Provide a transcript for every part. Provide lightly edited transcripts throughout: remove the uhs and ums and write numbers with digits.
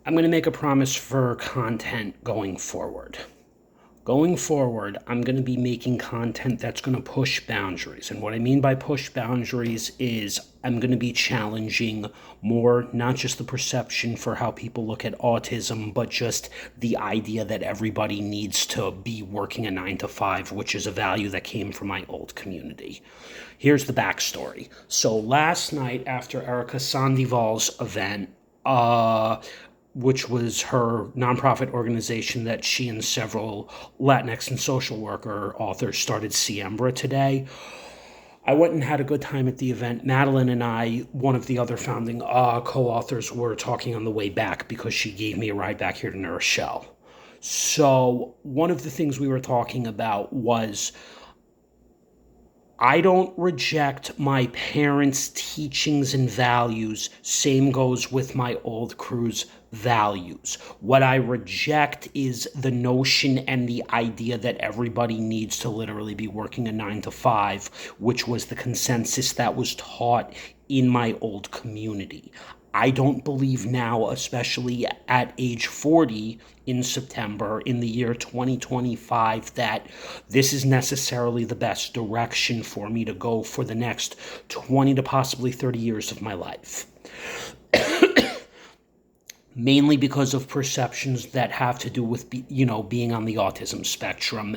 I'm going to make a promise for content going forward. Going forward, I'm going to be making content that's going to push boundaries. And what I mean by push boundaries is I'm going to be challenging more, not just the perception for how people look at autism, but just the idea that everybody needs to be working a 9 to 5, which is a value that came from my old community. Here's the backstory. So last night after Erica Sandoval's event, which was her nonprofit organization that she and several Latinx and social worker authors started, Siembra, today. I went and had a good time at the event. Madeline and I, one of the other founding co-authors, were talking on the way back because she gave me a ride back here to New Rochelle. So one of the things we were talking about was I don't reject my parents' teachings and values. Same goes with my old crew's values. What I reject is the notion and the idea that everybody needs to literally be working a 9 to 5, which was the consensus that was taught in my old community. I don't believe now, especially at age 40 in September in the year 2025, that this is necessarily the best direction for me to go for the next 20 to possibly 30 years of my life. Mainly because of perceptions that have to do with, being on the autism spectrum.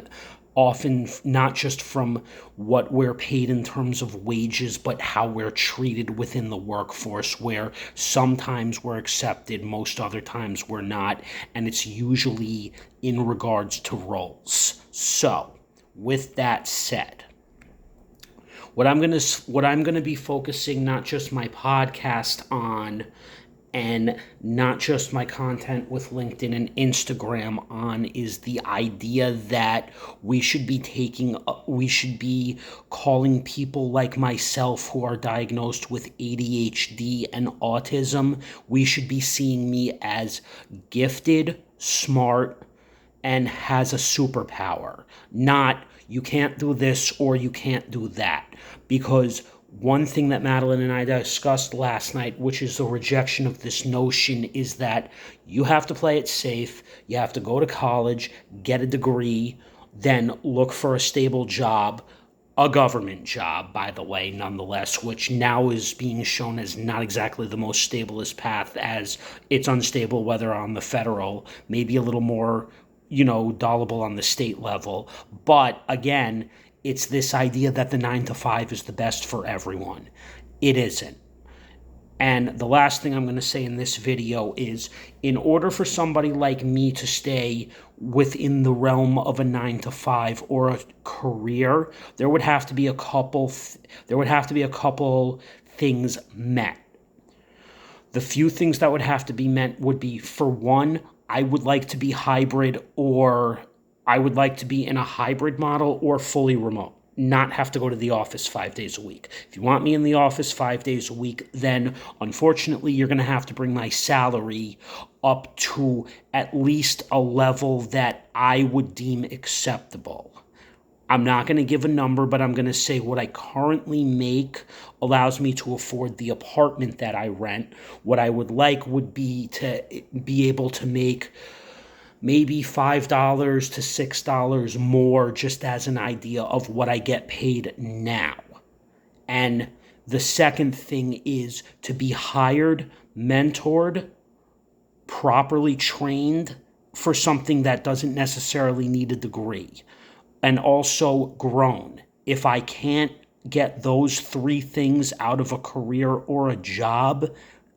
Often not just from what we're paid in terms of wages, but how we're treated within the workforce, where sometimes we're accepted, most other times we're not, and it's usually in regards to roles. So, with that said, what I'm gonna be focusing not just my podcast on, and not just my content with LinkedIn and Instagram on, is the idea that we should be calling people like myself who are diagnosed with ADHD and autism, we should be seeing me as gifted, smart, and has a superpower. Not, you can't do this or you can't do that. Because one thing that Madeline and I discussed last night, which is the rejection of this notion, is that you have to play it safe, you have to go to college, get a degree, then look for a stable job, a government job, by the way, nonetheless, which now is being shown as not exactly the most stablest path, as it's unstable whether on the federal, maybe a little more, dollable on the state level. But again, it's this idea that the 9 to 5 is the best for everyone. It isn't. And the last thing I'm going to say in this video is, in order for somebody like me to stay within the realm of a 9 to 5 or a career, there would have to be a couple things met. The few things that would have to be met would be, for one, I would like to be hybrid, or I would like to be in a hybrid model or fully remote, not have to go to the office 5 days a week. If you want me in the office 5 days a week, then unfortunately you're going to have to bring my salary up to at least a level that I would deem acceptable. I'm not going to give a number, but I'm going to say what I currently make allows me to afford the apartment that I rent. What I would like would be to be able to make maybe $5 to $6 more, just as an idea of what I get paid now. And the second thing is to be hired, mentored, properly trained for something that doesn't necessarily need a degree, and also grown. If I can't get those 3 things out of a career or a job,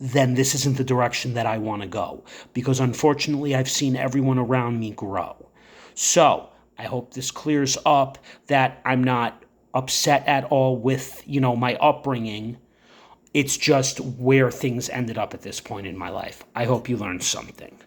then this isn't the direction that I want to go. Because unfortunately, I've seen everyone around me grow. So I hope this clears up that I'm not upset at all with, my upbringing. It's just where things ended up at this point in my life. I hope you learned something.